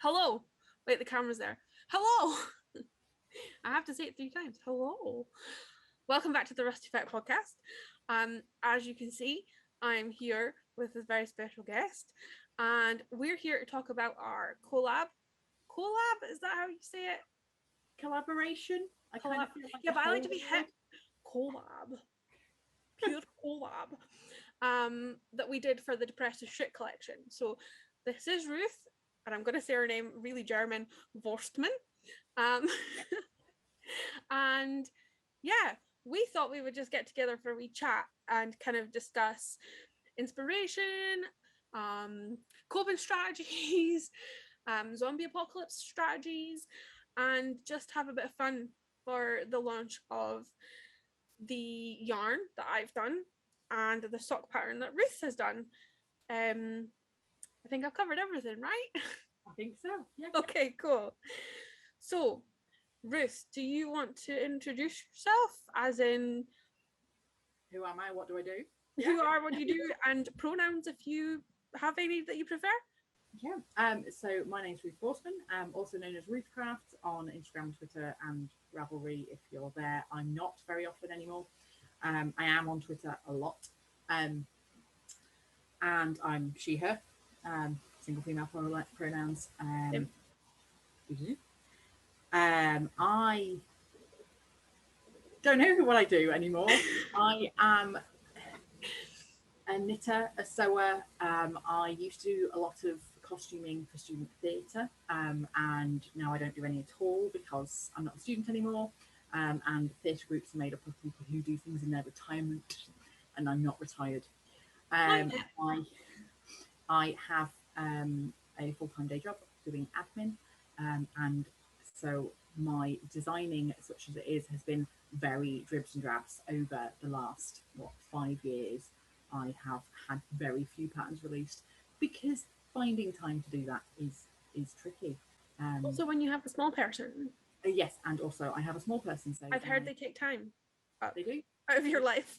Hello. Wait, the camera's there. Hello. I have to say it 3 times. Hello. Welcome back to the Rusty Ferret podcast. As you can see, I'm here with a very special guest, and we're here to talk about our collab. Collab, is that how you say it? Collaboration. I kind of feel like yeah, but I like to be hip. Collab. Pure collab. That we did for the Depressive Shit collection. So this is Ruth, and I'm going to say her name really German, Vorstman. And yeah, we thought we would just get together for a wee chat and kind of discuss inspiration, coping strategies, zombie apocalypse strategies, and just have a bit of fun for the launch of the yarn that I've done and the sock pattern that Ruth has done. I think I've covered everything, right? I think so, yeah. Okay, cool. So, Ruth, do you want to introduce yourself, as in who am I, what do I do? Who you are, what do you do, and pronouns if you have any that you prefer? Yeah. So my name's Ruth Vorstman. I'm also known as Ruthcraft on Instagram, Twitter, and Ravelry if you're there. I'm not very often anymore. I am on Twitter a lot. And I'm she, her, single female pronouns. I don't know what I do anymore. I am a knitter, a sewer. I used to do a lot of costuming for student theatre, and now I don't do any at all because I'm not a student anymore. And theatre groups are made up of people who do things in their retirement, and I'm not retired. I have a full-time day job doing admin, and so my designing, such as it is, has been very dribs and drabs over the last 5 years. I have had very few patterns released because finding time to do that is tricky. Also, when you have a small person. Yes, and also I have a small person, so I've heard they take time. They do. Out of your life.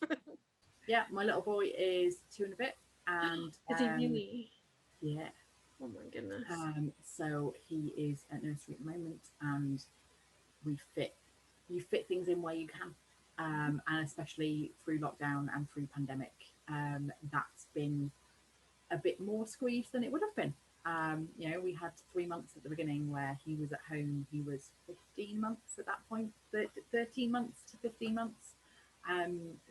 Yeah, my little boy is 2 and a bit, and is he really? Yeah. Oh my goodness. So he is at nursery at the moment, and you fit things in where you can, and especially through lockdown and through pandemic, that's been a bit more squeezed than it would have been. We had 3 months at the beginning where he was at home. He was 15 months at that point, 13 months to 15 months.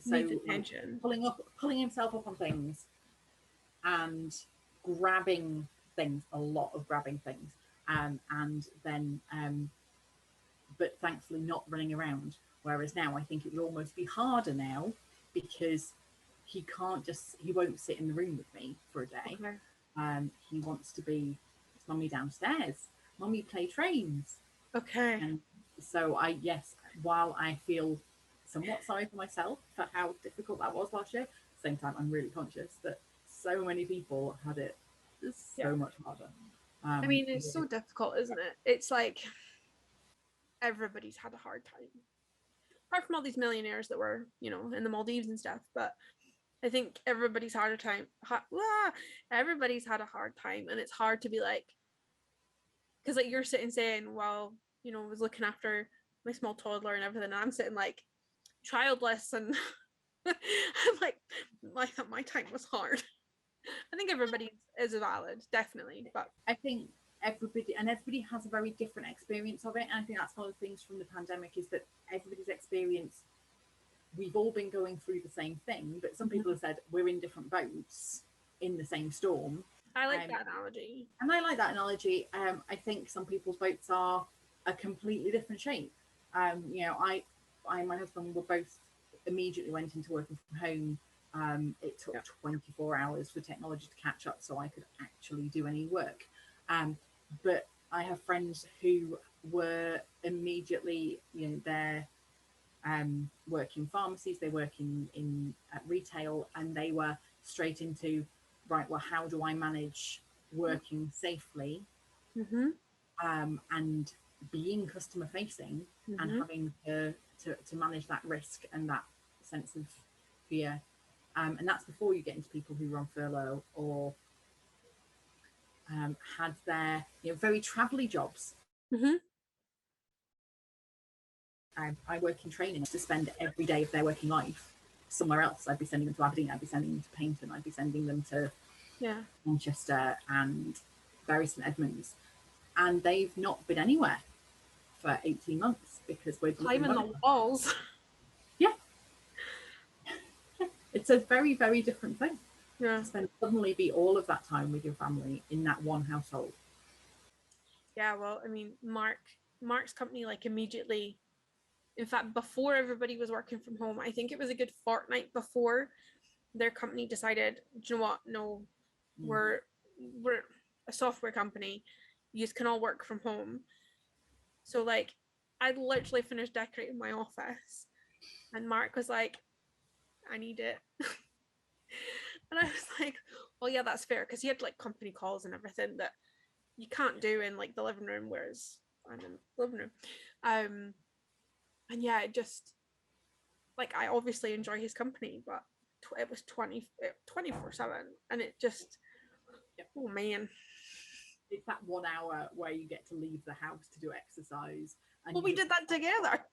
So attention. Pulling himself up on things and grabbing things, a lot of grabbing things, and then but thankfully not running around. Whereas now I think it would almost be harder now because he won't sit in the room with me for a day. Okay. He wants to be, mummy downstairs, mummy play trains. Okay. And so while I feel somewhat sorry for myself for how difficult that was last year, at the same time I'm really conscious that so many people had it so much harder. I mean, it's so difficult, isn't it? It's like everybody's had a hard time, apart from all these millionaires that were, in the Maldives and stuff. But I think everybody's had a time. Everybody's had a hard time, and it's hard to be like, because like you're sitting saying, well, I was looking after my small toddler and everything, and I'm sitting like childless, and I'm like, my time was hard. I think everybody is valid, definitely, but I think everybody has a very different experience of it. And I think that's one of the things from the pandemic is that everybody's experience, we've all been going through the same thing, but some people have said we're in different boats in the same storm. I like that analogy. And I like that analogy. I think some people's boats are a completely different shape. I and my husband were both immediately went into working from home. It took 24 hours for technology to catch up so I could actually do any work. But I have friends who were immediately, they're working pharmacies, they work in retail, and they were straight into, right, well, how do I manage working safely and being customer facing and having to manage that risk and that sense of fear. And that's before you get into people who are on furlough or had their very travelly jobs. Mm-hmm. I work in training to spend every day of their working life somewhere else. I'd be sending them to Aberdeen, I'd be sending them to Paynton, I'd be sending them to Manchester and Bury St Edmunds, and they've not been anywhere for 18 months because we're climbing the walls. Yeah. It's a very, very different thing. Yeah. To then suddenly be all of that time with your family in that one household. Yeah, well, I mean, Mark's company, like, immediately, in fact, before everybody was working from home, I think it was a good fortnight before, their company decided, do you know what? No, we're a software company. You can all work from home. So, like, I'd literally finished decorating my office, and Mark was like, I need it. And I was like, well, yeah, that's fair, because he had like company calls and everything that you can't do in like the living room, whereas I'm in the living room. And yeah, it just, like, I obviously enjoy his company, but it was 24/7, and it just, oh man. It's that 1 hour where you get to leave the house to do exercise. And well, we did that together.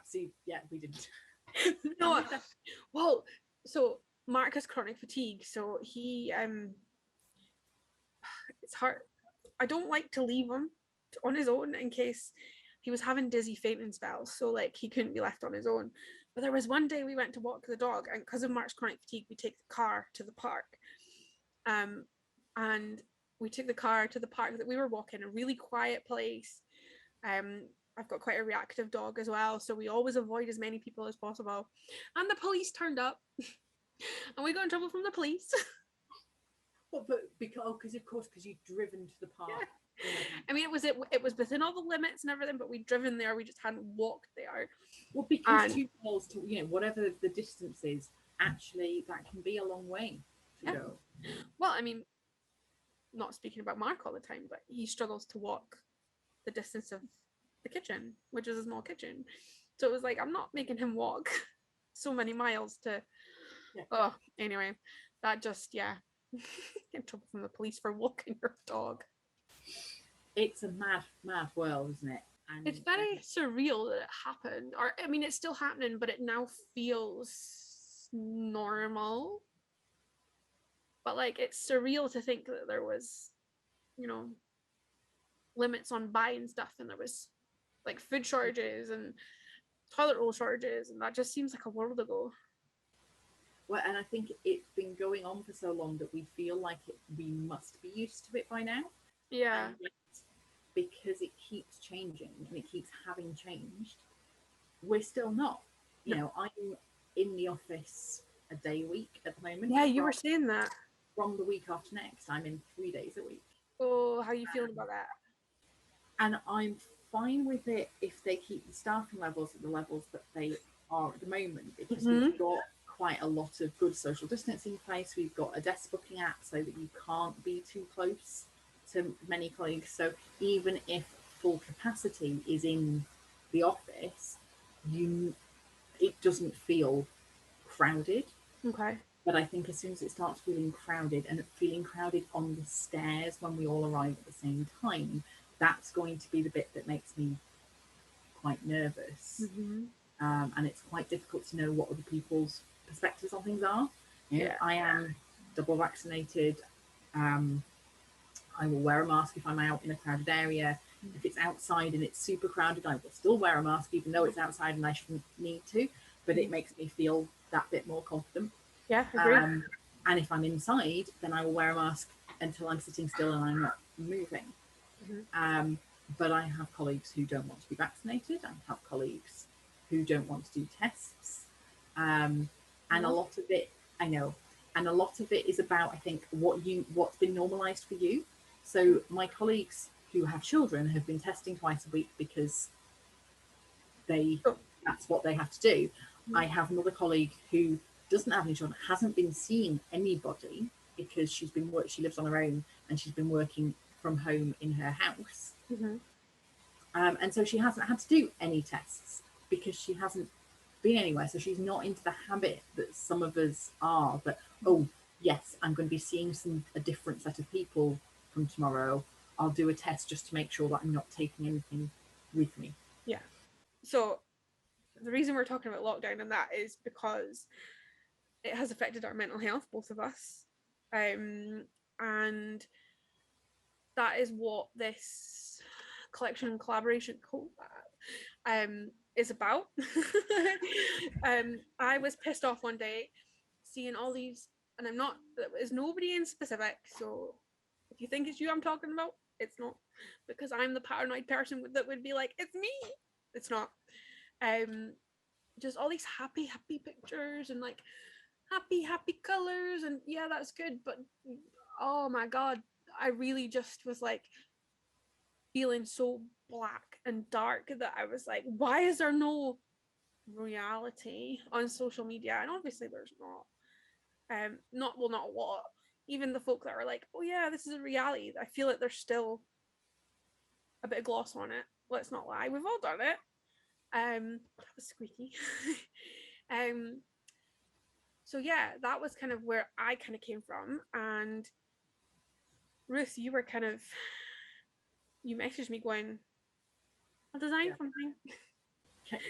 See, yeah, we didn't. No, well, so Mark has chronic fatigue, so he it's hard. I don't like to leave him on his own in case he was having dizzy fainting spells, so like he couldn't be left on his own. But there was one day we went to walk the dog, and because of Mark's chronic fatigue, we take the car to the park. And we took the car to the park that we were walking, a really quiet place. I've got quite a reactive dog as well, so we always avoid as many people as possible. And the police turned up, and we got in trouble from the police. But because of course, because you'd driven to the park. Yeah. I mean, it was within all the limits and everything, but we'd driven there. We just hadn't walked there. Well, because 2 miles to whatever the distance is, actually that can be a long way to go. Well, I mean, not speaking about Mark all the time, but he struggles to walk the distance of the kitchen, which is a small kitchen. So it was like, I'm not making him walk so many miles to. Yeah. Oh, anyway, that just get in trouble from the police for walking your dog. It's a mad world, isn't it? And it's very surreal that it happened. Or I mean, it's still happening, but it now feels normal. But like, it's surreal to think that there was, limits on buying stuff, and there was like food shortages and toilet roll shortages, and that just seems like a world ago. Well, and I think it's been going on for so long that we feel like we must be used to it by now. Yeah. Because it keeps changing and it keeps having changed, we're still not. I'm in the office a day a week at the moment. Yeah, you were saying that. From the week after next, I'm in 3 days a week. Oh, how are you feeling about that? And I'm fine with it if they keep the staffing levels at the levels that they are at the moment, because we've got quite a lot of good social distancing in place. We've got a desk booking app so that you can't be too close to many colleagues. So even if full capacity is in the office, it doesn't feel crowded. Okay. But I think as soon as it starts feeling crowded, and feeling crowded on the stairs when we all arrive at the same time, that's going to be the bit that makes me quite nervous. And it's quite difficult to know what other people's perspectives on things are. I am double vaccinated. I will wear a mask if I'm out in a crowded area. If it's outside and it's super crowded, I will still wear a mask, even though it's outside and I shouldn't need to. But it makes me feel that bit more confident. Yeah, agree. And if I'm inside, then I will wear a mask until I'm sitting still and I'm not moving. But I have colleagues who don't want to be vaccinated. I have colleagues who don't want to do tests. And a lot of it, I know, and a lot of it is about, I think, what's been normalized for you. So my colleagues who have children have been testing twice a week because that's what they have to do. I have another colleague who doesn't have any children, hasn't been seeing anybody because she lives on her own and she's been working from home in her house. And so she hasn't had to do any tests because she hasn't been anywhere. So she's not into the habit that some of us are, that, oh yes, I'm going to be seeing a different set of people from tomorrow, I'll do a test just to make sure that I'm not taking anything with me. Yeah. So the reason we're talking about lockdown and that is because it has affected our mental health, both of us. And that is what this collection and collaboration is about. I was pissed off one day seeing all these, and I'm not, there's nobody in specific, so if you think it's you I'm talking about, it's not, because I'm the paranoid person that would be like, it's me. It's not. Just all these happy pictures and like happy colors, and yeah, that's good, but oh my god, I really just was like feeling so black and dark that I was like, why is there no reality on social media? And obviously there's not a lot. Even the folk that are like, oh yeah, this is a reality, I feel like there's still a bit of gloss on it. Let's not lie, we've all done it. That was squeaky. So yeah, that was kind of where I kind of came from. And Ruth, you messaged me going, I'll design something.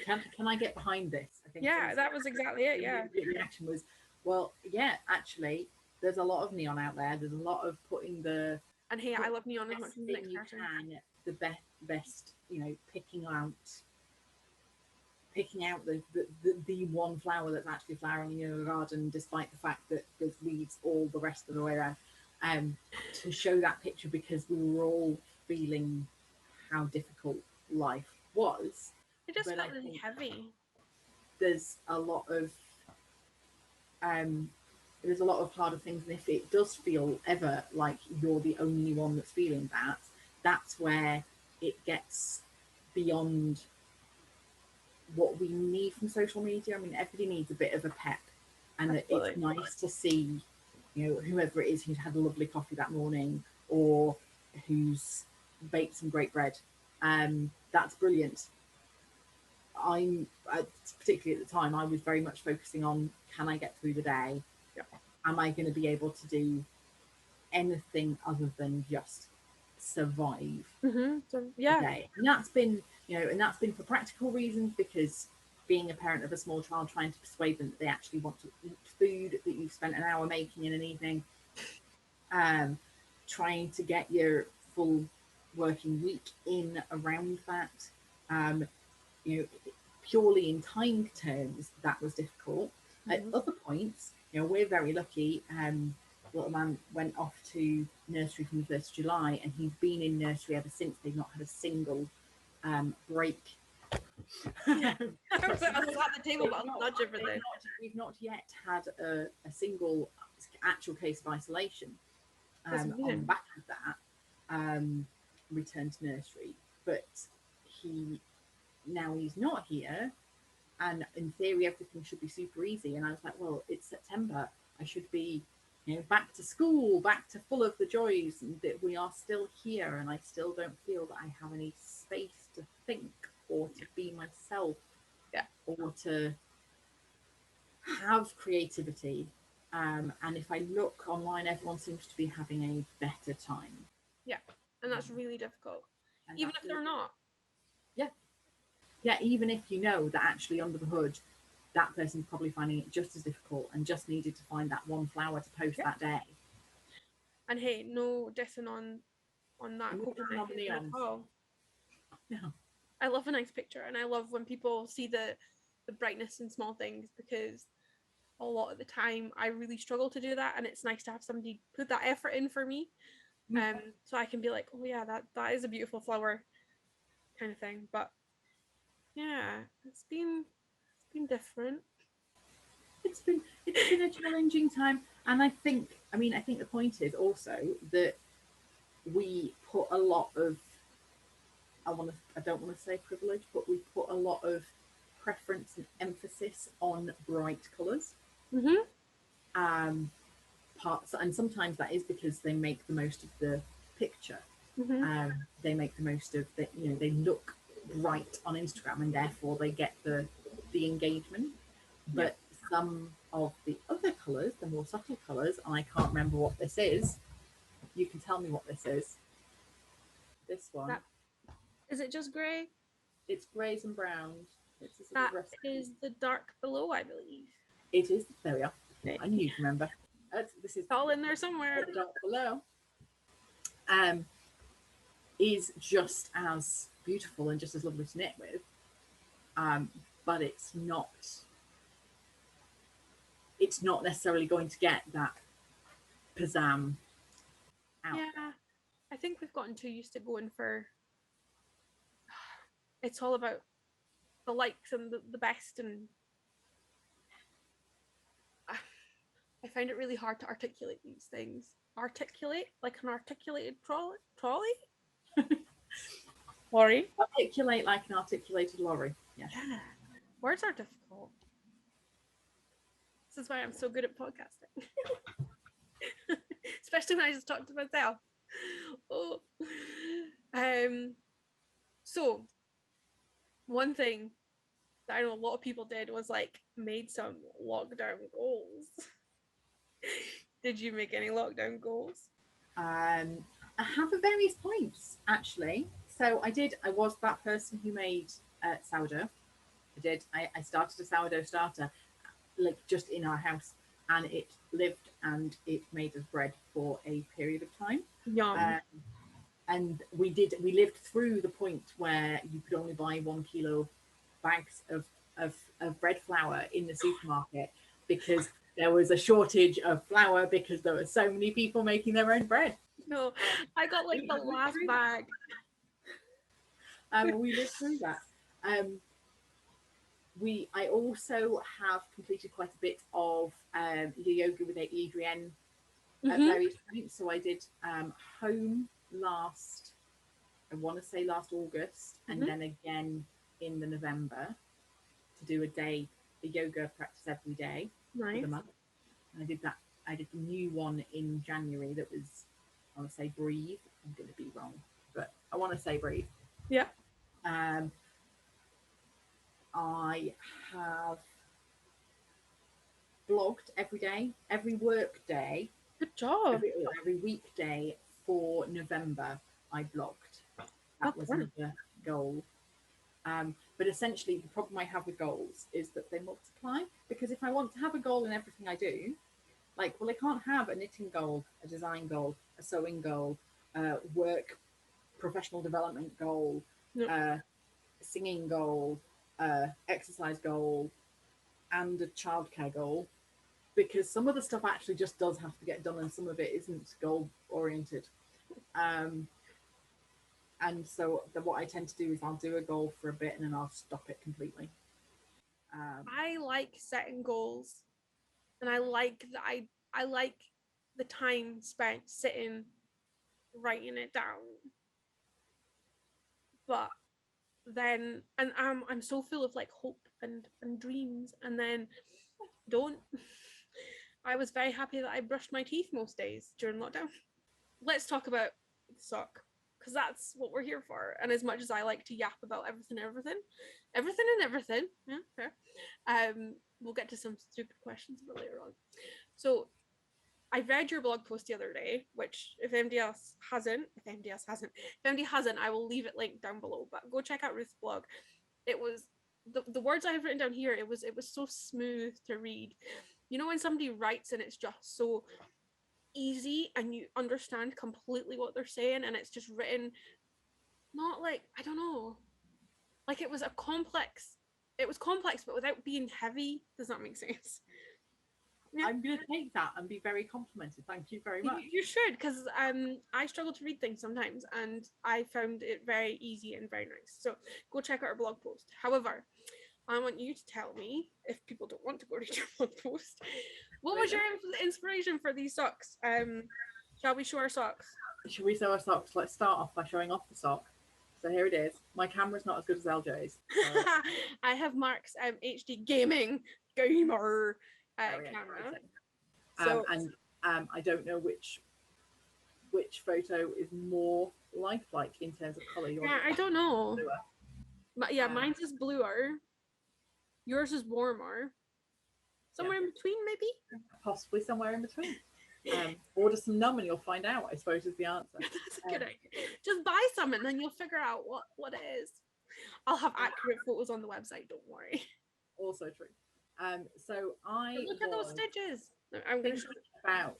Can I get behind this? I think yeah, that was exactly it. Yeah, the reaction was, well, yeah, actually, there's a lot of neon out there. There's a lot of putting the, and hey, I love neon as much as the next you person. can, the best, you know, picking out the one flower that's actually flowering in your garden, despite the fact that there's weeds all the rest of the way around, to show that picture, because we were all feeling how difficult life was. It just felt really heavy. There's a lot of harder things, and if it does feel ever like you're the only one that's feeling that, that's where it gets beyond what we need from social media. I mean, everybody needs a bit of a pep, and it's nice to see, you know, whoever it is who's had a lovely coffee that morning or who's baked some great bread. That's brilliant. I'm particularly at the time, I was very much focusing on, can I get through the day? Yeah. Am I going to be able to do anything other than just survive the day? And that's been, you know, and that's been for practical reasons, because being a parent of a small child, trying to persuade them that they actually want to eat food that you've spent an hour making in an evening, trying to get your full working week in around that, you know, purely in time terms, that was difficult. At other points, you know, we're very lucky. Little man went off to nursery from the 1st of July, and he's been in nursery ever since. They've not had a single break. I was at the table, but I'll nudge everything. We've not yet had a single actual case of isolation on the back of that return to nursery. But now he's not here, and in theory everything should be super easy, and I was like, well, it's September, I should be, you know, back to school, back to full of the joys, and that we are still here, and I still don't feel that I have any space to think or to be myself, or to have creativity. And if I look online, everyone seems to be having a better time. Yeah, and that's really difficult, even if they're not. Yeah, even if you know that actually under the hood, that person's probably finding it just as difficult and just needed to find that one flower to post that day. And hey, no dissing on that. No. I love a nice picture, and I love when people see the brightness in small things, because a lot of the time I really struggle to do that, and it's nice to have somebody put that effort in for me, so I can be like, oh yeah, that is a beautiful flower, kind of thing. But yeah, it's been different. It's been a challenging time, and I think the point is also that we put a lot of, I don't want to say privilege, but we put a lot of preference and emphasis on bright colours. Parts, and sometimes that is because they make the most of the picture. They make the most of the, you know, they look bright on Instagram, and therefore they get the engagement. But some of the other colours, the more subtle colours, and I can't remember what this is, you can tell me what this is. This one. Is it just grey? It's greys and browns. It's a That is the dark below, I believe. It is. There we are. I knew you'd remember. This is all in there somewhere. The dark below. Is just as beautiful and just as lovely to knit with. But it's not necessarily going to get that pizzazz out. Yeah, I think we've gotten too used to going for, it's all about the likes and the best, and I find it really hard to articulate these things. Articulate like an articulated trolley? Lorry? Articulate like an articulated lorry. Yes. Yeah. Words are difficult. This is why I'm so good at podcasting. Especially when I just talk to myself. Oh. So one thing that I know a lot of people did was like made some lockdown goals. Did you make any lockdown goals? I have at various points, actually. So I was that person who made sourdough. I started a sourdough starter, like just in our house, and it lived and it made us bread for a period of time. Yum. And we lived through the point where you could only buy 1 kilo bags of bread flour in the supermarket because there was a shortage of flour because there were so many people making their own bread. No, I got like the last bag. We lived through that. I also have completed quite a bit of the yoga with Adrienne at various points. So I did home last August, and then again in the November to do a yoga practice every day for the month. And I did the new one in January that was, I want to say breathe. I'm going to be wrong, but I want to say breathe. Yeah. I have blogged every day, every work day. Good job. Every weekday for November, I blogged. That was another goal. But essentially, the problem I have with goals is that they multiply. Because if I want to have a goal in everything I do, I can't have a knitting goal, a design goal, a sewing goal, work professional development goal, singing goal, exercise goal, and a childcare goal, because some of the stuff actually just does have to get done and some of it isn't goal oriented. And so what I tend to do is I'll do a goal for a bit and then I'll stop it completely. I like setting goals, and I like that I like the time spent sitting writing it down. But then I'm so full of like hope and dreams, and then don't. I was very happy that I brushed my teeth most days during lockdown. Let's talk about the sock, because that's what we're here for. And as much as I like to yap about everything, yeah, fair. We'll get to some stupid questions a bit later on. So I read your blog post the other day, which if anybody hasn't, I will leave it linked down below. But go check out Ruth's blog. It was the words I have written down here. It was so smooth to read. You know when somebody writes and it's just so easy and you understand completely what they're saying, and it's just written not like, I don't know, like it was complex but without being heavy. Does that make sense? Yeah. I'm going to take that and be very complimented. Thank you very much. You should, because I struggle to read things sometimes, and I found it very easy and very nice. So go check out our blog post. However, I want you to tell me, if people don't want to go read your blog post, what was your inspiration for these socks? Shall we show our socks? Should we show our socks? Let's start off by showing off the sock. So here it is. My camera's not as good as LJ's. So. I have Mark's HD gamer camera. So, I don't know which photo is more lifelike in terms of colour. Yeah, I don't know. But yeah, mine's is bluer. Yours is warmer. Somewhere in between, maybe? Possibly somewhere in between. Order some numb and you'll find out, I suppose, is the answer. That's a good idea. Just buy some and then you'll figure out what it is. I'll have accurate photos on the website, don't worry. Also true. So I Look at those stitches. I'm going to show about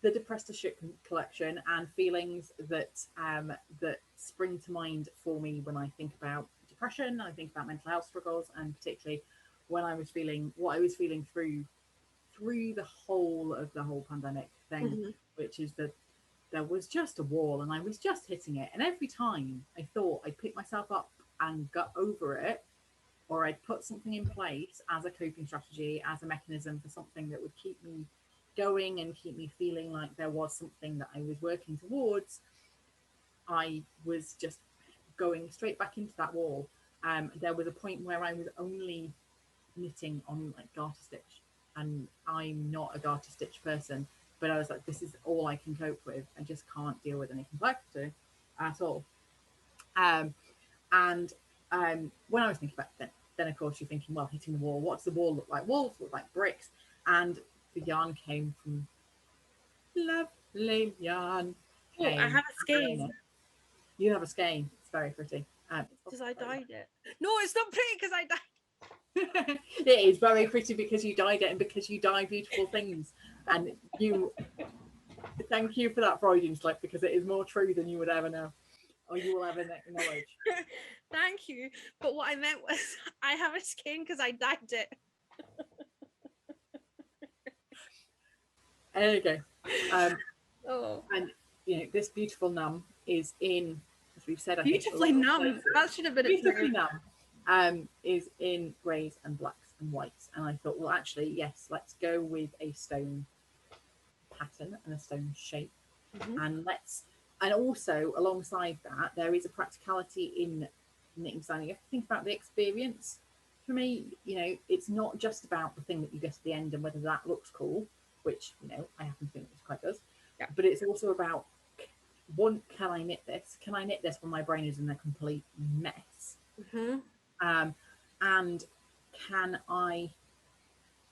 the Depressed as Shit collection and feelings that that spring to mind for me when I think about depression. I think about mental health struggles, and particularly when I was feeling what I was feeling through the whole pandemic thing, which is that there was just a wall and I was just hitting it. And every time I thought I'd pick myself up and got over it, or I'd put something in place as a coping strategy, as a mechanism for something that would keep me going and keep me feeling like there was something that I was working towards, I was just going straight back into that wall. There was a point where I was only knitting on like garter stitch, and I'm not a garter stitch person, but I was like, this is all I can cope with. I just can't deal with any complexity at all. And when I was thinking about that, then of course you're thinking, well, hitting the wall, what's the wall look like? Walls look like bricks. And the yarn came from lovely yarn. Oh, I have a skein. You have a skein. It's very pretty. Because I dyed it. No, it's not pretty because I dyed. It is very pretty because you dyed it and because you dye beautiful things. And you, thank you for that Freudian slip, because it is more true than you would ever know, or you will ever acknowledge. Thank you. But what I meant was I have a skein because I dyed it. There you go. And this beautiful num is in, as we've said, beautifully num. That should have been beautifully num. Is in greys and blacks and whites. And I thought, well, actually, yes, let's go with a stone pattern and a stone shape. And also alongside that, there is a practicality in knitting design. You have to think about the experience. For me, it's not just about the thing that you get at the end and whether that looks cool, which I happen to think it quite does. Yeah. But it's also about, one, can I knit this? Can I knit this when my brain is in a complete mess? And can I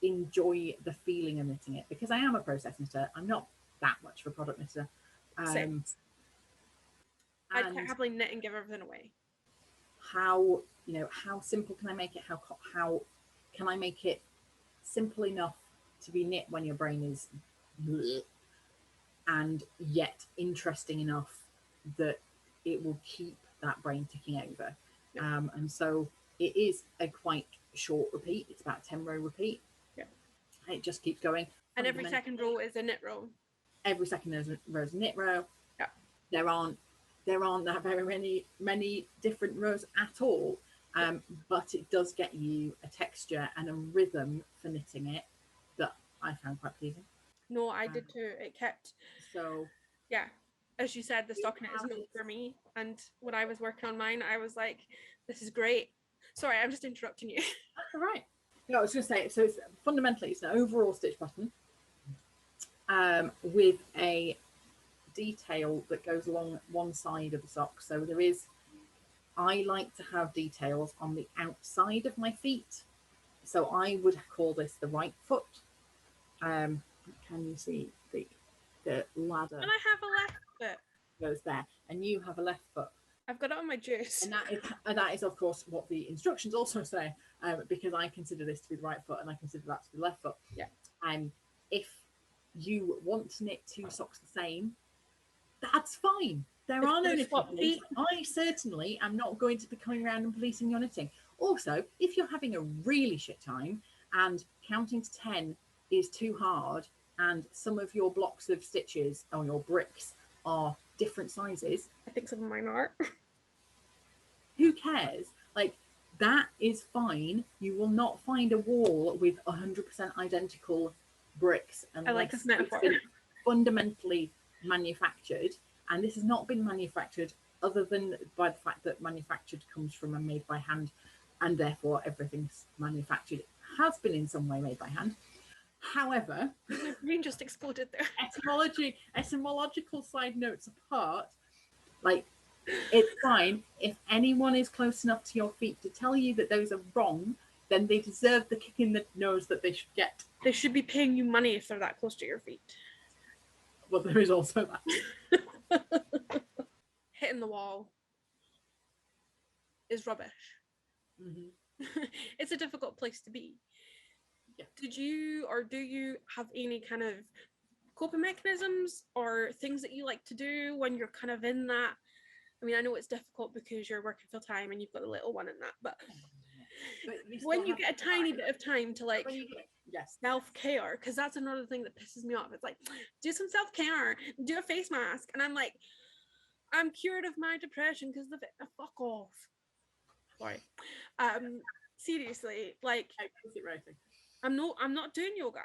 enjoy the feeling of knitting it? Because I am a process knitter. I'm not that much of a product knitter. Same. I'd quite happily knit and give everything away. How simple can I make it? How can I make it simple enough to be knit when your brain is bleh, and yet interesting enough that it will keep that brain ticking over? And so it is a quite short repeat. It's about a 10 row repeat. Yeah. And it just keeps going. And every second row is a knit row. Every second row is a knit row. Yeah. There aren't that very many different rows at all. But it does get you a texture and a rhythm for knitting it that I found quite pleasing. No, I did too. It kept. So. Yeah. As you said, the stockinette is not for me. And when I was working on mine, I was like, this is great. Sorry, I'm just interrupting you. That's all right. No, I was going to say, so it's fundamentally, it's an overall stitch pattern with a detail that goes along one side of the sock. So I like to have details on the outside of my feet. So I would call this the right foot. Can you see the ladder? And I have a left foot. Goes there, and you have a left foot. I've got it on my juice. And that is of course what the instructions also say, because I consider this to be the right foot and I consider that to be the left foot. Yeah. And if you want to knit two socks the same, that's fine. There are no differences. I certainly am not going to be coming around and policing your knitting. Also, if you're having a really shit time and counting to 10 is too hard, and some of your blocks of stitches or your bricks are different sizes, I think some of mine are. Who cares? Like, that is fine. You will not find a wall with 100% identical bricks unless I like this metaphor. it's fundamentally manufactured. And this has not been manufactured other than by the fact that manufactured comes from and made by hand, and therefore everything's manufactured has been in some way made by hand. However, my brain just exploded there. Etymological side notes apart, like, it's fine if anyone is close enough to your feet to tell you that those are wrong. then they deserve the kick in the nose that they should get. They should be paying you money if they're that close to your feet. Well, there is also that. Hitting the wall is rubbish. Mm-hmm. It's a difficult place to be. Yeah. Did you or do you have any kind of coping mechanisms or things that you like to do when you're kind of in that? I mean, I know it's difficult because you're working full time and you've got a little one and that, but when you get a tiny bit of time to like yes, self-care, because that's another thing that pisses me off. It's like, do some self-care, do a face mask, and I'm like, I'm cured of my depression because the fuck off. Sorry. Seriously, like, I'm not doing yoga.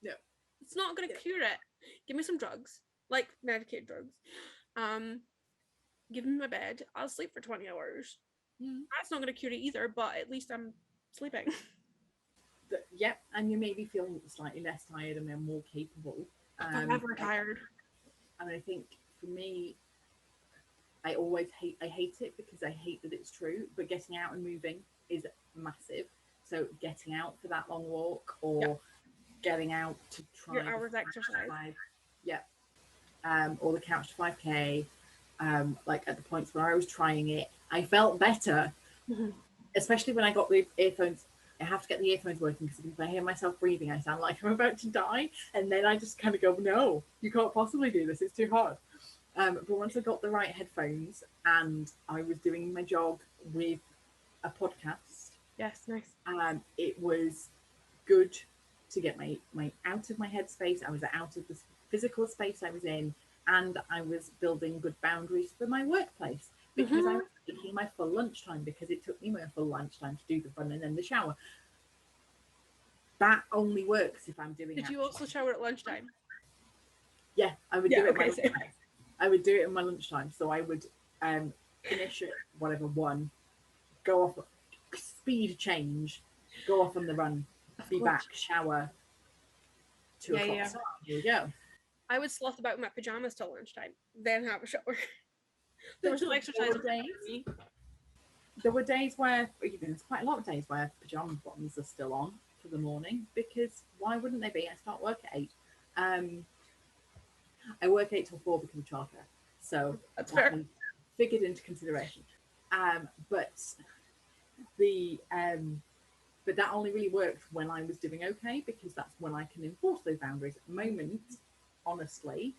No, it's not gonna cure it. Give me some drugs, like medicated drugs. Give me my bed. I'll sleep for 20 hours. That's not gonna cure it either, but at least I'm sleeping. Yep, and you may be feeling slightly less tired and then more capable. Forever tired. And I think for me, I hate it because I hate that it's true, but getting out and moving is massive. So getting out for that long walk or getting out to try your hours exercise. Or the couch to 5K. Like at the points where I was trying it, I felt better, especially when I got the earphones. I have to get the earphones working because if I hear myself breathing, I sound like I'm about to die. And then I just kind of go, no, you can't possibly do this. It's too hard. But once I got the right headphones and I was doing my jog with a podcast. Yes, nice. It was good to get my out of my headspace. I was out of the physical space I was in, and I was building good boundaries for my workplace because I was taking my full lunchtime because it took me my full lunchtime to do the run and then the shower. That only works if I'm doing. Did you also shower at lunchtime? Yeah, I would do it. Okay, I would do it in my lunchtime. So I would finish at whatever 1, go off, speed change, go off on the run, be back, shower, 2 o'clock. Yeah. So here we go. I would sloth about in my pajamas till lunchtime, then have a shower. There was no exercise. There were days where, there's quite a lot of days where pajama bottoms are still on for the morning because why wouldn't they be? I start work at 8. I work 8 till 4 because of childcare, so that's fair. Figured into consideration. But that only really worked when I was doing okay because that's when I can enforce those boundaries. At the moment, honestly,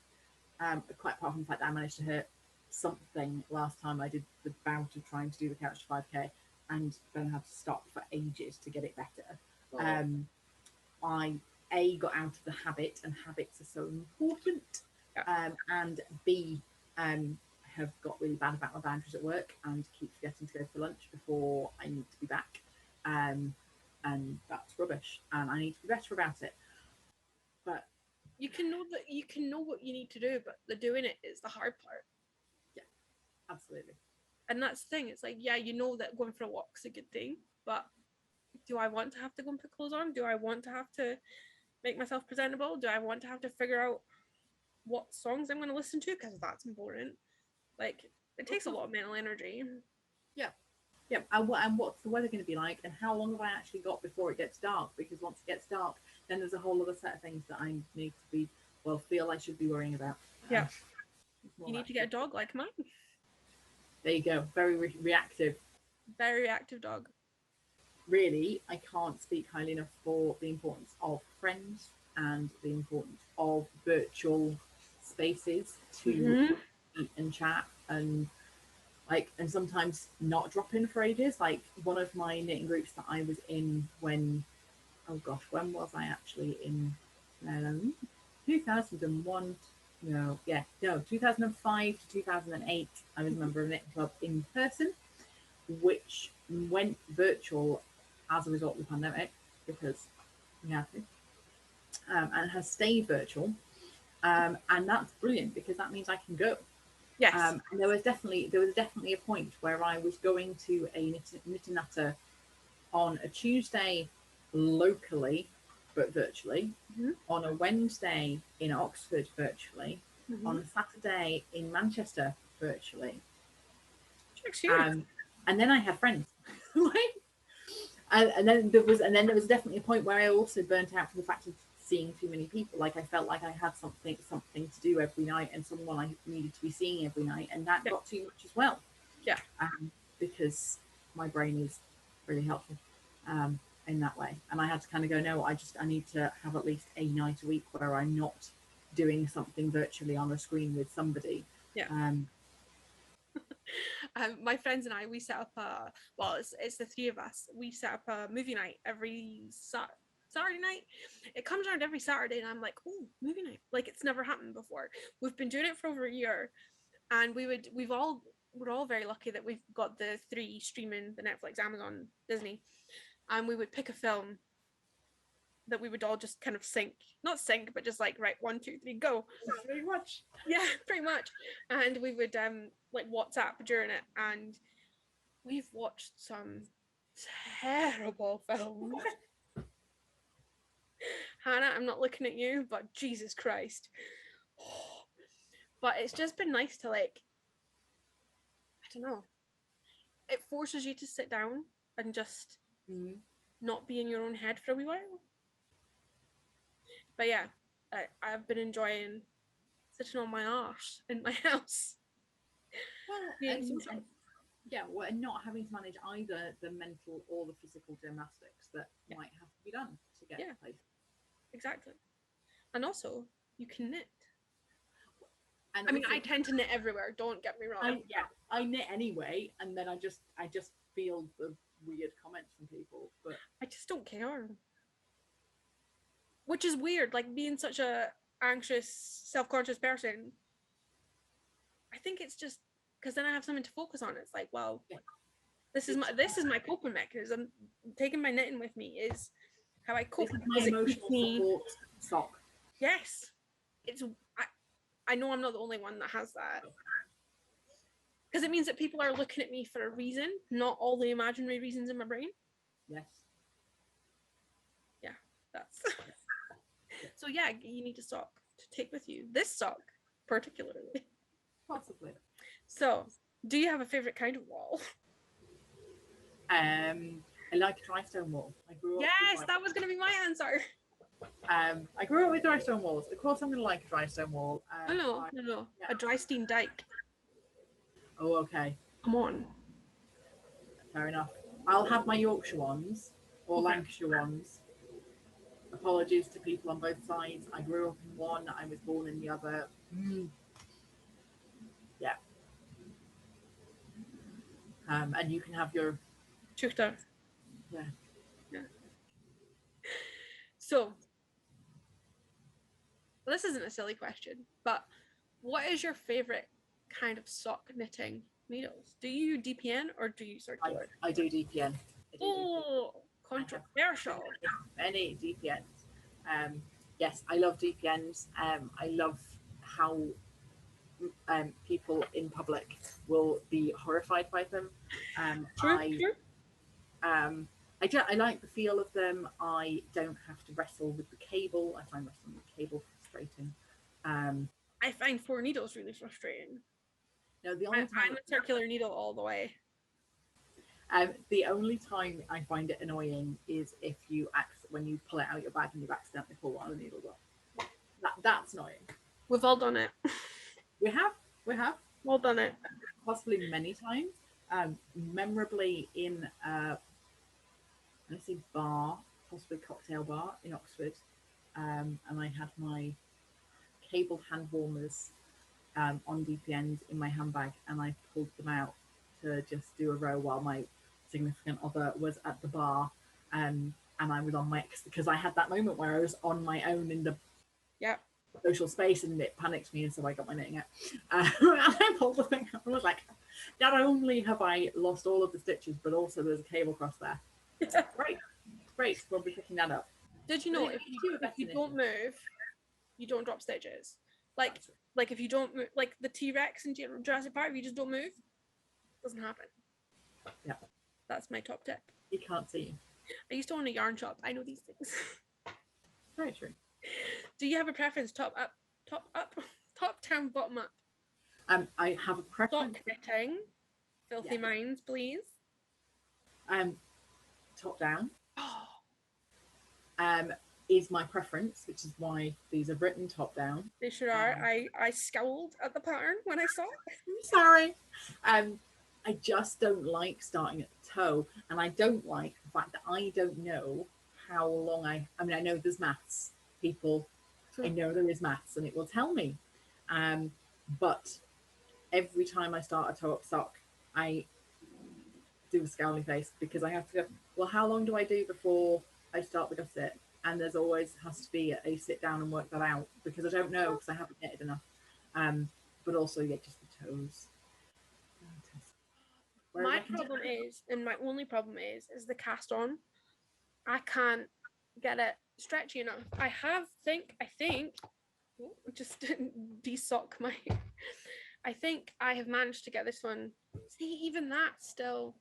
quite apart from the fact that I managed to hurt something last time I did the bout of trying to do the couch to 5K and then had to stop for ages to get it better. I got out of the habit, and habits are so important. And B, have got really bad about my boundaries at work and keep forgetting to go for lunch before I need to be back. And that's rubbish, and I need to be better about it. But you can know what you need to do, but the doing it is the hard part. Yeah, absolutely. And that's the thing. It's like, yeah, you know that going for a walk's a good thing, but do I want to have to go and put clothes on? Do I want to have to make myself presentable? Do I want to have to figure out what songs I'm going to listen to? Because that's important. Like, it takes a lot of mental energy. Yeah. And what's the weather going to be like? And how long have I actually got before it gets dark? Because once it gets dark, then there's a whole other set of things that I need to feel I should be worrying about. Yeah. You need to get a dog like mine. There you go. Very reactive. Very reactive dog. Really, I can't speak highly enough for the importance of friends and the importance of virtual spaces to eat and chat and sometimes not drop in for ages. Like one of my knitting groups that I was in when was I actually in? 2001. 2005 to 2008. I was a member of a knitting club in person, which went virtual as a result of the pandemic because we had to, and has stayed virtual. And that's brilliant because that means I can go. Yes. And there was definitely a point where I was going to a knitting natter on a Tuesday locally, but virtually, on a Wednesday in Oxford virtually, on a Saturday in Manchester virtually. And then I had friends. and then there was definitely a point where I also burnt out for the fact of seeing too many people. Like I felt like I had something to do every night, and someone I needed to be seeing every night, and that got too much as well. Yeah. Because my brain is really helpful in that way, and I had to kind of go, no, I need to have at least a night a week where I'm not doing something virtually on a screen with somebody. Yeah. My friends and I, we set up it's the three of us. We set up a movie night every Saturday night. It comes around every Saturday, and I'm like, oh, movie night! Like it's never happened before. We've been doing it for over a year, and we're all very lucky that we've got the three streaming, the Netflix, Amazon, Disney, and we would pick a film that we would all just kind of not sync, but just like, right, 1, 2, 3, go. Pretty much. Yeah, pretty much. And we would like WhatsApp during it, and we've watched some terrible films. Hannah, I'm not looking at you, but Jesus Christ. But it's just been nice to, like, I don't know. It forces you to sit down and just not be in your own head for a wee while. But yeah, I've been enjoying sitting on my arse in my house. Well, and not having to manage either the mental or the physical gymnastics that might have to be done to get to place. Exactly. And also, you can knit. And I mean, I tend to knit everywhere. Don't get me wrong. I knit anyway, and then I just feel the weird comments from people, but I just don't care. Which is weird, like being such a anxious, self-conscious person. I think it's just because then I have something to focus on. It's like, well, this is my coping mechanism. Taking my knitting with me is how I cope. This is my emotional support sock. Yes, it's. I know I'm not the only one that has that. Because it means that people are looking at me for a reason, not all the imaginary reasons in my brain. Yes. Yeah, that's. So yeah, you need a sock to take with you. This sock, particularly. Possibly. So, do you have a favorite kind of wall? I like a dry stone wall. I grew up. Yes, that was going to be my answer. I grew up with dry stone walls. Of course, I'm going to like a dry stone wall. No. Yeah. A dry steam dike. Oh, okay. Come on. Fair enough. I'll have my Yorkshire ones or Lancashire ones. Apologies to people on both sides. I grew up in one. I was born in the other. Yeah. And you can have your Chuchter. Yeah. So, well, this isn't a silly question, but what is your favorite kind of sock knitting needles? Do you DPN or do you circular? I do DPN. Controversial. Many DPNs. Yes, I love DPNs. I love how people in public will be horrified by them. True. I like the feel of them. I don't have to wrestle with the cable. I find wrestling with the cable frustrating. I find 4 needles really frustrating. No, the only time I'm a circular needle all the way. The only time I find it annoying is if when you pull it out your bag and you've accidentally pulled one of the needles off. That's annoying. We've all done it. We have. All done it. Possibly many times. Memorably in bar, possibly cocktail bar in Oxford, and I had my cabled hand warmers on DPNs in my handbag, and I pulled them out to just do a row while my significant other was at the bar, and I was on my because I had that moment where I was on my own in the social space, and it panicked me, and so I got my knitting out. And I pulled the thing out and was like, not only have I lost all of the stitches, but also there's a cable across there. Great, we'll be picking that up. Did you know if you don't move, you don't drop stitches? Like if you don't move, like the T-Rex in Jurassic Park, if you just don't move, it doesn't happen. Yeah. That's my top tip. He can't see you. I used to own a yarn shop. I know these things. Very true. Do you have a preference? Top down, bottom up? I have a preference. Sock knitting. Filthy minds, please. top down. Oh, Is my preference, which is why these are written top down. they sure are. I scowled at the pattern when I saw it. I'm sorry. I just don't like starting at the toe, and I don't like the fact that I don't know how long I mean, I know there's maths, people. I know there is maths, and it will tell me. But every time I start a toe up sock, I do a scowly face because I have to go, well, how long do I do before I start the gusset? And there's always has to be a sit down and work that out because I don't know because I haven't knitted enough. But also, yeah, just the toes. My problem is, and my only problem is the cast on. I can't get it stretchy enough. I think, just de-sock my. I think I have managed to get this one. See, even that still,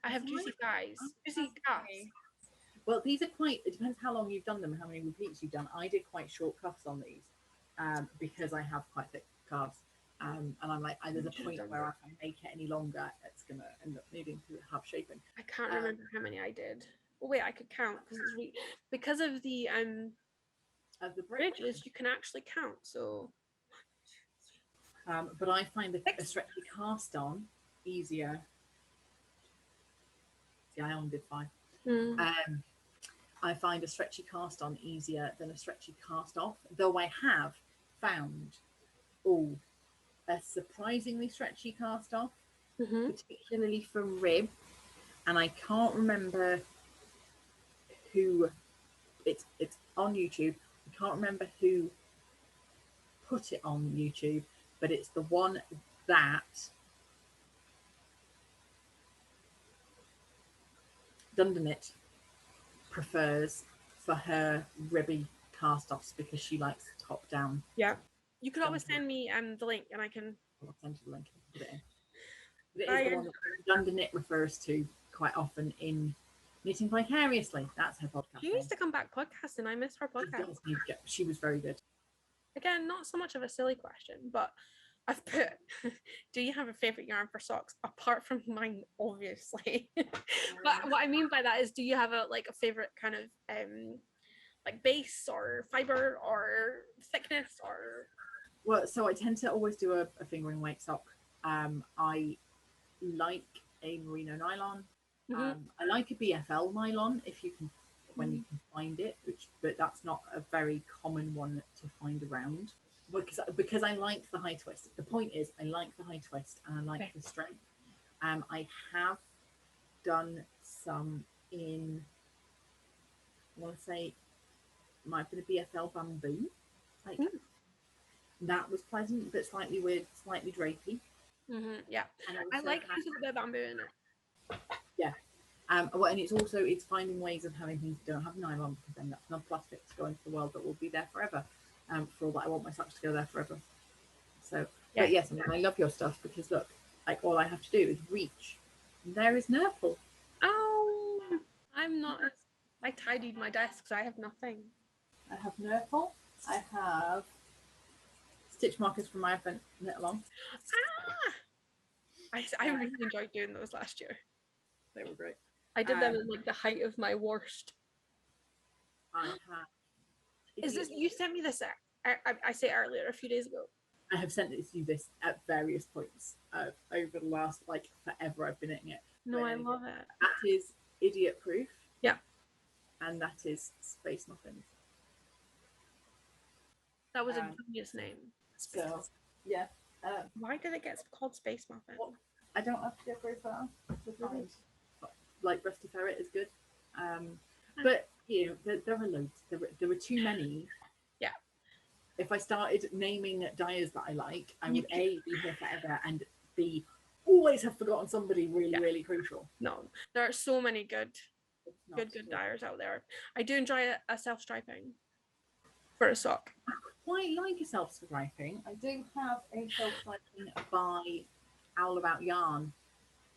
I have juicy thighs, juicy calves. Well, these are quite. It depends how long you've done them and how many repeats you've done. I did quite short cuffs on these because I have quite thick calves. And I'm like, there's a point where if I make it any longer, it's gonna end up needing to have shaping. I can't remember how many I did. Oh wait, I could count because of the bridges. You can actually count. So, but I find a stretchy cast on easier. See, I only did 5. I find a stretchy cast on easier than a stretchy cast off. Though I have found a surprisingly stretchy cast off, particularly for rib, and I can't remember who it's on YouTube. I can't remember who put it on YouTube, but it's the one that Dunderknit prefers for her ribby cast offs because she likes top down. Yeah, you could always send me the link and I can. I'll send you the link and put it in. But it is the one that Dunderknit refers to quite often in Knitting Vicariously. That's her podcast. She needs to come back podcasting. I miss her podcast. She was very good. Again, not so much of a silly question, but I've put, do you have a favorite yarn for socks apart from mine, obviously? But what I mean by that is, do you have a favorite kind of like base or fiber or thickness or? Well, so I tend to always do a fingering weight sock. I like a merino nylon. I like a BFL nylon when you can find it, but that's not a very common one to find around. Because I like the high twist. The point is, I like the high twist and I like the strength. I have done some in, I want to say, might be the BFL bamboo. That was pleasant, but slightly weird, slightly drapey. Yeah, I like using a bit of bamboo in it. Yeah. Well, and it's finding ways of having things that don't have nylon, because then that's not plastic to go into the world that will be there forever. For all that, I want my socks to go there forever. So, but yes, I love your stuff because look, all I have to do is reach. And there is Nurple. Oh, I'm not. I tidied my desk, so I have nothing. I have Nurple. I have stitch markers from my event knit along. I really enjoyed doing those last year. They were great. I did them in the height of my worst. I have. Is this you sent me this? I say earlier a few days ago. I have sent you this at various points over the last forever. I've been knitting it. No, I love it. That is Idiot Proof. Yeah. And that is Space Muffins. That was a genius name. So yeah. Why did it get called Space Muffin? Well, I don't have to go very far. Like Rusty Ferret is good. But there are loads. There were too many. Yeah. If I started naming dyers that I like, I would A, be here forever, and B, always have forgotten somebody really crucial. No, there are so many good dyers out there. I do enjoy a self-striping for a sock. I quite like a self-striping. I do have a self-striping by Owl About Yarn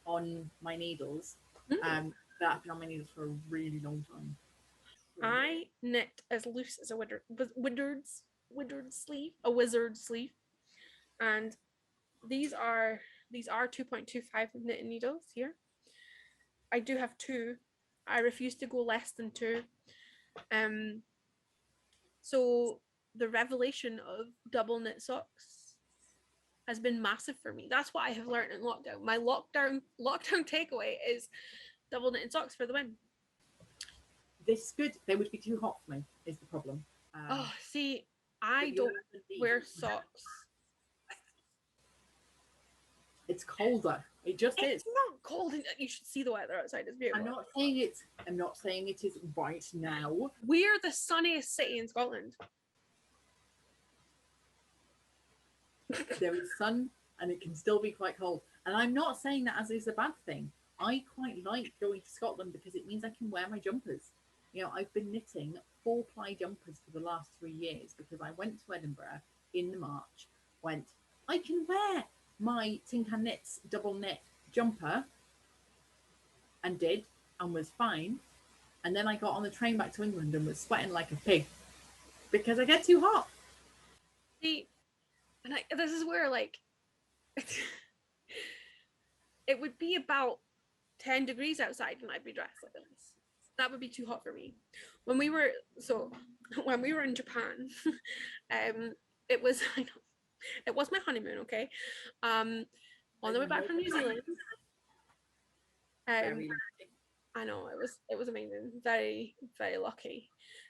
on my needles. That I've been on my needles for a really long time. I knit as loose as a wizard sleeve, and these are 2.25 knitting needles here. I do have 2 I refuse to go less than 2. So the revelation of double knit socks has been massive for me. That's what I have learned in lockdown. My lockdown takeaway is double knitted socks for the win. This good. They would be too hot for me. Is the problem. Oh, see, I don't wear socks. It's colder. It just is. It's not cold. You should see the weather outside. It's beautiful. I'm not saying it is right now. We're the sunniest city in Scotland. There is sun, and it can still be quite cold. And I'm not saying that as is a bad thing. I quite like going to Scotland because it means I can wear my jumpers. You know, I've been knitting 4-ply jumpers for the last 3 years because I went to Edinburgh in the March, I can wear my Tin Can Knits double knit jumper, and did, and was fine. And then I got on the train back to England and was sweating like a pig because I get too hot. See, and this is where, like, it would be about 10 degrees outside and I'd be dressed like this. That would be too hot for me. When we were in Japan, it was my honeymoon, okay? On the way back from New Zealand. I know, it was amazing. Very, very lucky.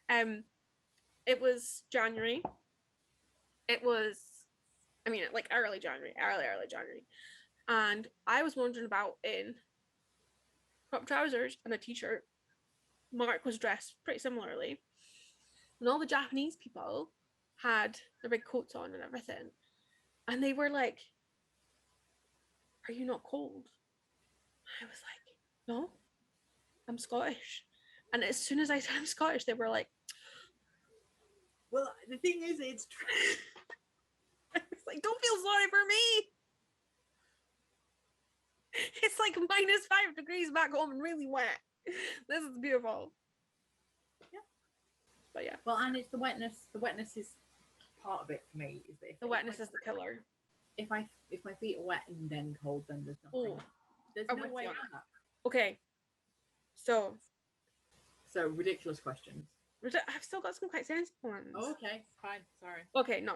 It was January. It was, like early January. And I was wandering about in crop trousers and a t-shirt. Mark was dressed pretty similarly. And all the Japanese people had their big coats on and everything. And they were like, "Are you not cold?" I was like, "No, I'm Scottish." And as soon as I said I'm Scottish, they were like, "Well, the thing is, it's true." I was like, "Don't feel sorry for me. It's like -5 degrees back home and really wet. This is beautiful." Yeah. But yeah. Well, and it's the wetness. The wetness is part of it for me. Is that the wetness is the killer. If my feet are wet and then cold, then there's nothing. There's no way around that. Okay. So ridiculous questions. I've still got some quite sensible ones. Oh, okay, fine. Sorry. Okay, no,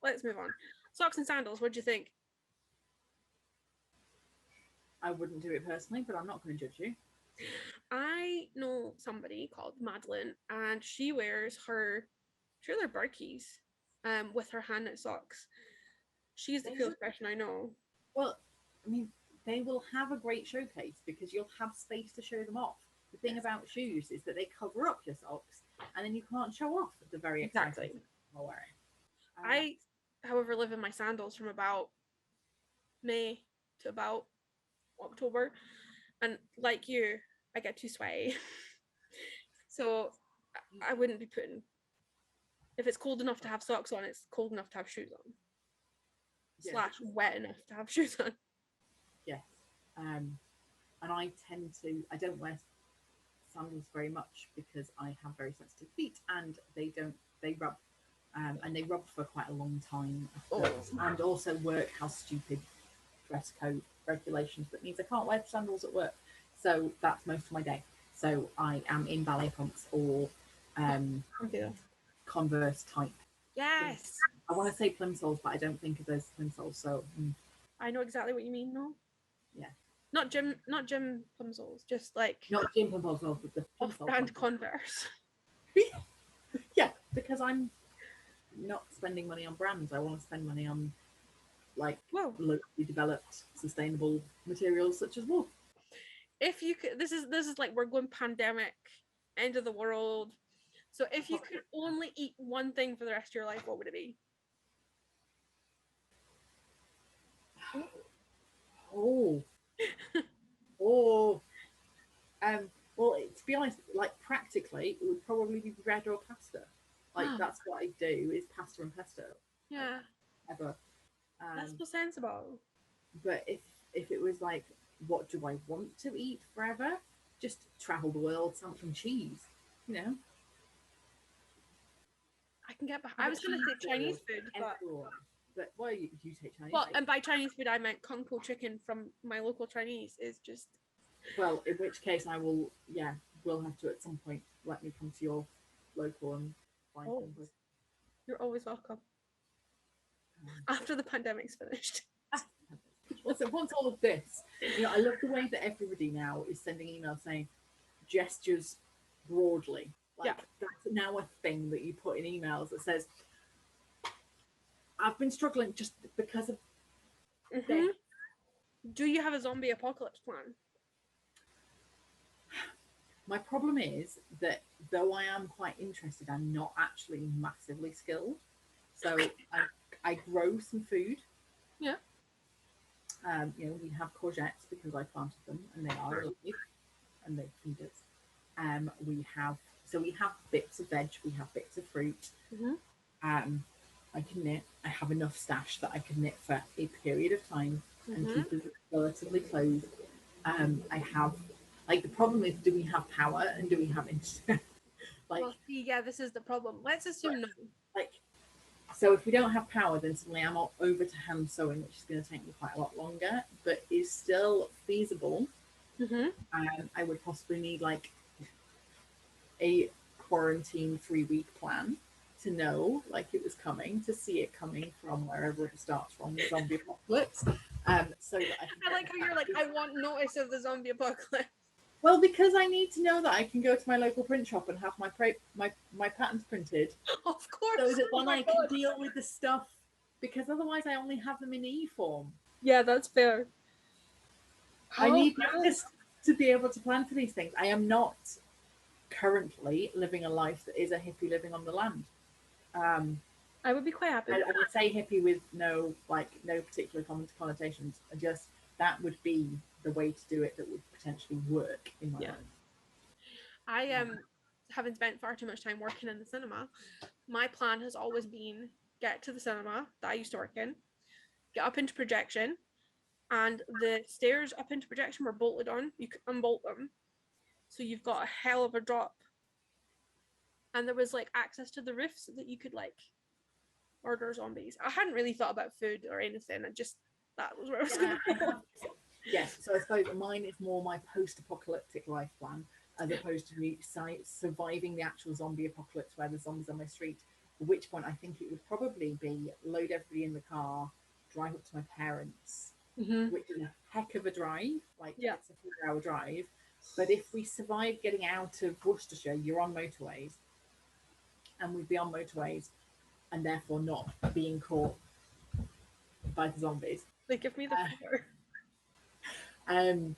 let's move on. Socks and sandals. What do you think? I wouldn't do it personally, but I'm not going to judge you. I know somebody called Madeline, and she wears her Berkeys, with her hand knit socks. She's the coolest person I know. Well, they will have a great showcase because you'll have space to show them off. The thing about shoes is that they cover up your socks, and then you can't show off the very exciting thing you're wearing. I, however, live in my sandals from about May to about October, and like you, I get too sweaty. So I wouldn't be putting, if it's cold enough to have socks on, it's cold enough to have shoes on. Yeah. / wet enough to have shoes on. Yes. And I don't wear sandals very much because I have very sensitive feet, and they rub, and they rub for quite a long time. And also work has stupid dress code regulations that means I can't wear sandals at work. So that's most of my day. So I am in ballet pumps or Converse type. Yes. Things. I want to say plimsolls, but I don't think of those plimsolls. So I know exactly what you mean, though. Yeah. Not gym plimsolls, just like not gym plimsolls, but the off-brand Converse. Yeah, because I'm not spending money on brands. I want to spend money on locally developed, sustainable materials such as wool. If you could, this is like we're going pandemic, end of the world. So if you could only eat one thing for the rest of your life, what would it be? Well, to be honest, practically, it would probably be bread or pasta. That's what I do, is pasta and pesto. Yeah. Ever. That's so sensible. But if it was what do I want to eat forever? Just travel the world, something cheese, I can get behind. I was going to say Chinese food, but why you take Chinese? Well, and by Chinese food I meant kung po chicken from my local Chinese is just Well, in which case I will, yeah, we'll have to at some point let me come to your local and find Oh, some. you're always welcome. Um, After the pandemic's finished. well, so once all of this, I love the way that everybody now is sending emails saying gestures broadly. Like Yeah. that's now a thing that you put in emails that says, I've been struggling just because of this. Do you have a zombie apocalypse plan? My problem is that though I am quite interested, I'm not actually massively skilled. So I grow some food. Yeah. We have courgettes because I planted them and they are alive and they feed us. We have bits of veg, we have bits of fruit. I can knit. I have enough stash that I can knit for a period of time and keep us relatively closed. I have the problem is, do we have power and do we have internet? Well, see, yeah, this is the problem. Let's assume no. So if we don't have power, then suddenly I'm over to hand sewing, which is going to take me quite a lot longer, but is still feasible. I would possibly need a quarantine 3-week plan to know it was coming, to see it coming from wherever it starts from, the zombie apocalypse. So that I like how you're like, I want notice of the zombie apocalypse. Well, because I need to know that I can go to my local print shop and have my patterns printed. Of course. So that then I can deal with the stuff, because otherwise I only have them in e-form. Yeah, that's fair. I need notice to be able to plan for these things. I am not currently living a life that is a hippie living on the land. I would be quite happy. I would say hippie with no particular connotations. Just that would be the way to do it that would potentially work in my life. I having spent far too much time working in the cinema, my plan has always been get to the cinema that I used to work in, get up into projection, and the stairs up into projection were bolted on. You could unbolt them, so you've got a hell of a drop. And there was access to the roof so that you could order zombies. I hadn't really thought about food or anything. That was where I was going to go. Yes, so I suppose mine is more my post-apocalyptic life plan, as opposed to me surviving the actual zombie apocalypse where the zombies on my street. At which point I think it would probably be load everybody in the car, drive up to my parents, which is a heck of a drive. It's a 4-hour drive. But if we survive getting out of Worcestershire, you're on motorways, and we'd be on motorways and therefore not being caught by the zombies. They give me the fear. And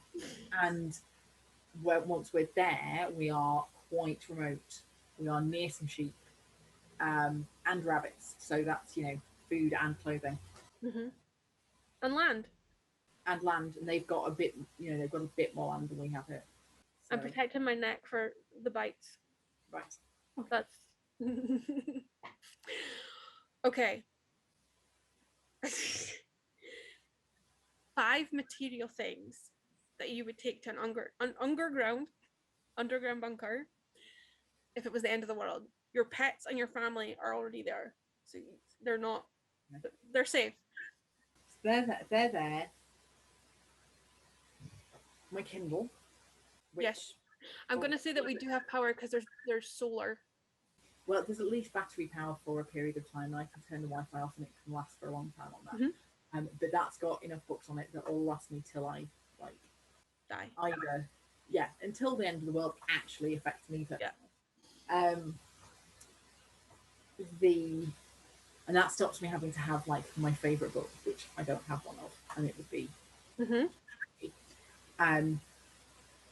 once we're there, we are quite remote. We are near some sheep and rabbits. So that's, food and clothing. And land. And land. And they've got a bit, they've got a bit more land than we have here. So. I'm protecting my neck for the bites. Right. That's... Okay. 5 material things that you would take to an underground bunker if it was the end of the world. Your pets and your family are already there, so they're not. They're safe. They're there. My Kindle. Yes, I'm going to say that we do have power because there's solar. Well, there's at least battery power for a period of time. I can turn the Wi-Fi off and it can last for a long time on that. But that's got enough books on it that will last me till I die. Either, until the end of the world actually affects me. But, and that stops me having to have my favorite book, which I don't have one of, and it would be.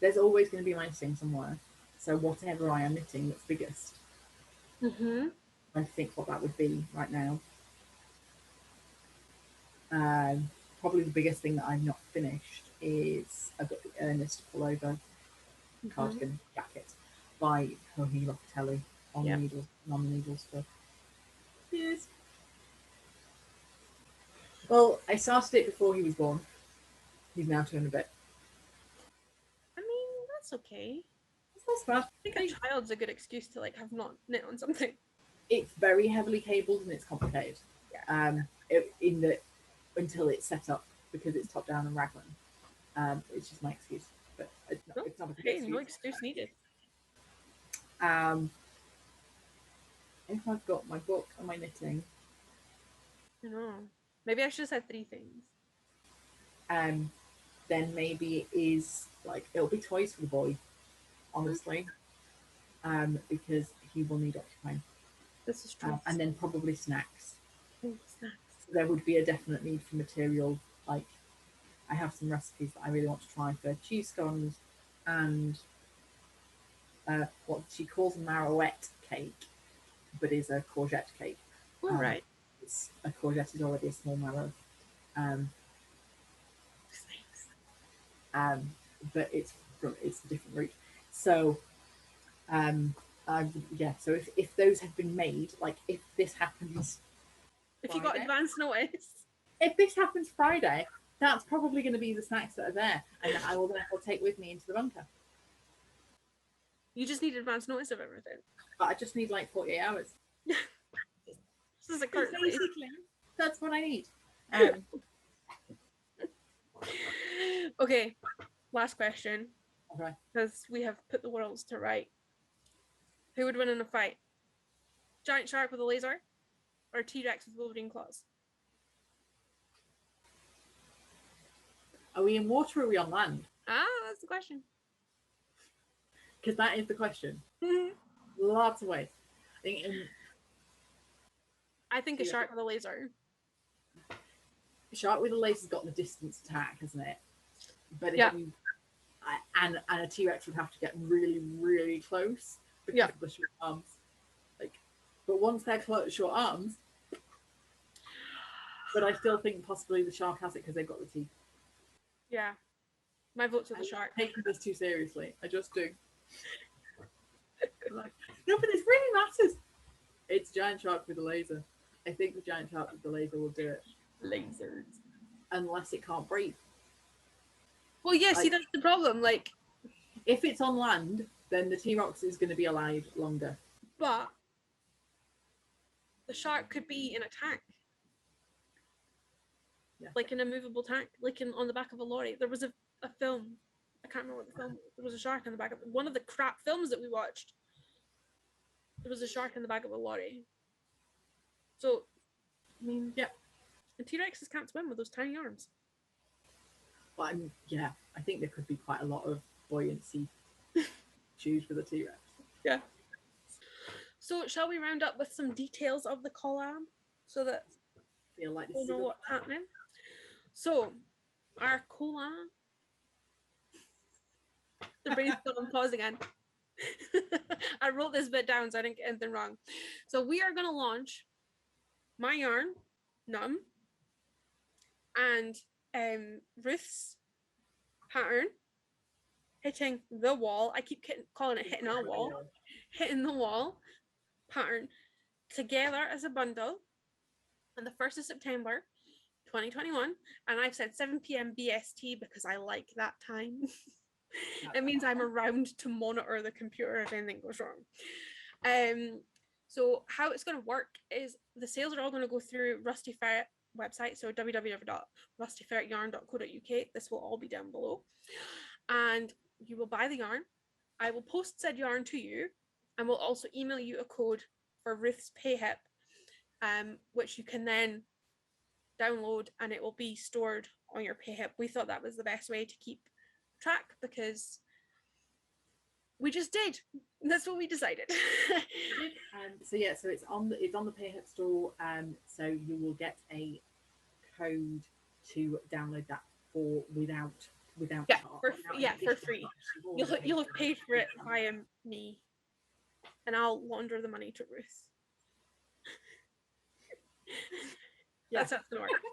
There's always going to be my knitting somewhere. So whatever I am knitting that's biggest. I think what that would be right now. Probably the biggest thing that I've not finished is I've got the Ernest pullover cardigan jacket by Cohi Locatelli on the needles for years. Well, I started it before he was born. He's now 2 and a bit. I mean, that's okay. That's not bad. I think a child's a good excuse to have not knit on something. It's very heavily cabled and it's complicated. Until it's set up, because it's top down and raglan. It's just my excuse. But it's not a Hey, excuse. no excuse needed. If I've got my book and my knitting, I know. Maybe I should have said 3 things. then maybe it is like it'll be toys for the boy, honestly, because he will need occupying. This is true. And then probably snacks. Oh, snacks. There would be a definite need for material. Like I have some recipes that I really want to try for cheese scones and what she calls a marrowette cake, but is a courgette cake. All right. It's a courgette is already a small marrow. But it's a different route. So, so if those have been made, like if this happens, If you got advance notice, if this happens Friday, that's probably going to be the snacks that are there, and that I will therefore take with me into the bunker. you just need advance notice of everything. But I just need like 48 hours. This is a courtesy. Basically, that's what I need. Okay, last question. Okay. Because we have put the worlds to right. Who would win in a fight? Giant shark with a laser, or T-Rex with Wolverine claws? Are we in water or are we on land? Ah, that's the question. Because that is the question. Lots of ways. I think a shark with a laser. Shark with a laser's got the distance attack, hasn't it? But and a T-Rex would have to get really, really close because of the short arms. But once they're short arms, but I still think possibly the shark has it because they've got the teeth. Yeah, my vote's for the shark. Taking this too seriously, I just do. No, but this really matters. It's giant shark with a laser. I think the giant shark with the laser will do it. Lasers. Unless it can't breathe. Well, yeah, see, that's the problem. Like, if it's on land, then the T-Rex is going to be alive longer. But the shark could be in a tank. Yeah. Like in a movable tank, like on the back of a lorry. There was a film. I can't remember what the film was. There was a shark in the back of one of the crap films that we watched. There was a shark in the back of a lorry. So, I mean, yeah. And T-Rexes can't swim with those tiny arms. But I think there could be quite a lot of buoyancy issues for the T-Rex. Yeah. So, shall we round up with some details of the collab so that feel like we'll know what's happening? So, our collab. The brain's still on pause again. I wrote this bit down so I didn't get anything wrong. So, we are going to launch my yarn, Numb, and Ruth's pattern, Hitting the Wall. I keep calling it Hitting a Wall. Hitting the Wall pattern together as a bundle on the 1st of September 2021. And I've said 7 p.m. BST because I like that time. It means I'm around to monitor the computer if anything goes wrong. So how it's going to work is the sales are all going to go through Rusty Ferret website, so www.rustyferretyarn.co.uk. This will all be down below, and you will buy the yarn. I will post said yarn to you, and we'll also email you a code for Ruth's PayHip, which you can then download, and it will be stored on your PayHip. We thought that was the best way to keep track because we just did. That's what we decided. So it's on the PayHip store. So you will get a code to download that without for free. You'll have paid for it via me, and I'll launder the money to Ruth. That's how it's gonna work.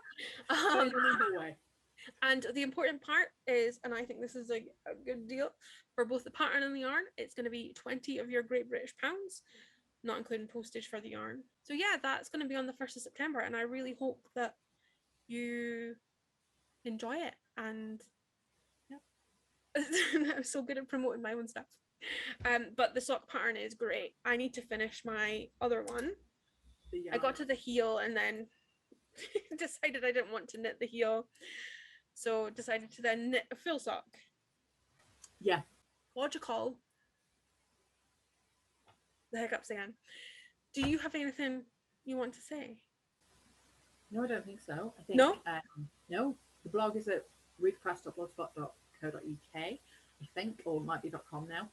And the important part is, and I think this is a good deal for both the pattern and the yarn, it's going to be 20 of your Great British pounds, not including postage for the yarn. So yeah, that's going to be on the 1st of September, and I really hope that you enjoy it. And I'm so good at promoting my own stuff. But the sock pattern is great. I need to finish my other one. I got to the heel and then decided I didn't want to knit the heel. So decided to then knit a full sock. Yeah. logical. The hiccups again. Do you have anything you want to say? No, I don't think so. I think No? no. The blog is at ruthcraft.blogspot.co.uk, I think, or it might be .com now.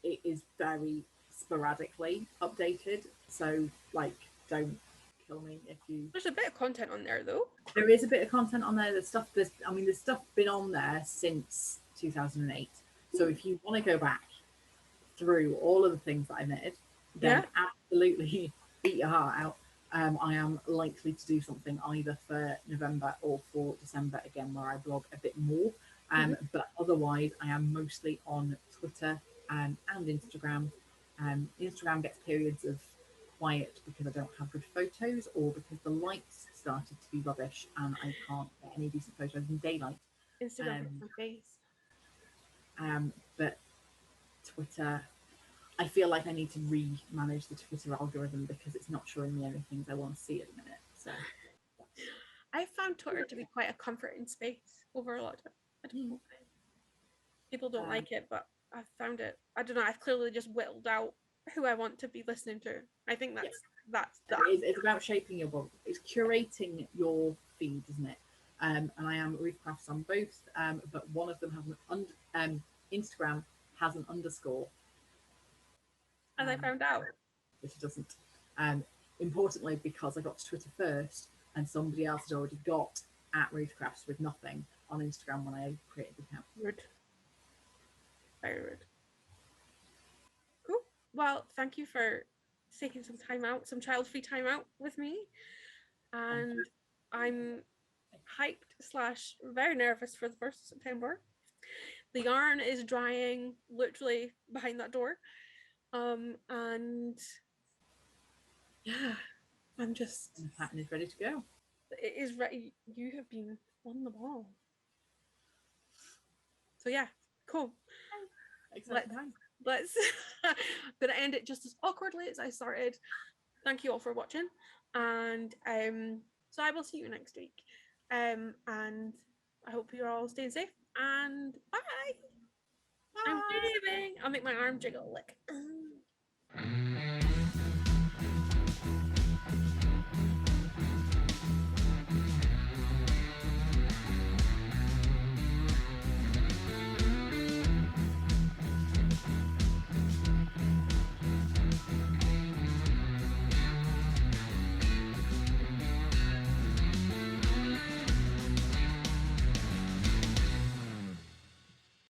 It is very sporadically updated, so like, don't kill me if you. There's a bit of content on there though. There is a bit of content on there. There's stuff. There's stuff been on there since 2008. So if you want to go back through all of the things that I made, then absolutely eat your heart out. I am likely to do something either for November or for December again, where I blog a bit more. But otherwise, I am mostly on Twitter and Instagram. Instagram gets periods of quiet because I don't have good photos, or because the lights started to be rubbish and I can't get any decent photos in daylight. Instagram hits my face. But Twitter, I feel like I need to re-manage the Twitter algorithm because it's not showing me any things I want to see at the minute. So I found Twitter to be quite a comforting space over a lot of I don't know. People don't like it, but I've found it. I don't know. I've clearly just whittled out who I want to be listening to. I think that's that. It's about shaping your blog. It's curating your feed, isn't it? And I am Ruth Crafts on both, but one of them has Instagram has an underscore. As I found out. Which it doesn't. Importantly, because I got to Twitter first, and somebody else had already got at Ruth Crafts with nothing on Instagram when I created the account. Rude. Very rude. Cool. Well, thank you for taking some time out, some child-free time out with me. And I'm hyped / very nervous for the 1st of September. The yarn is drying literally behind that door. And yeah, I'm just. And the pattern is ready to go. It is ready. You have been on the ball. So yeah, cool. Let's I'm gonna end it just as awkwardly as I started. Thank you all for watching, and so I will see you next week. And I hope you're all staying safe. And bye. I'm leaving. I'll make my arm jiggle. Like.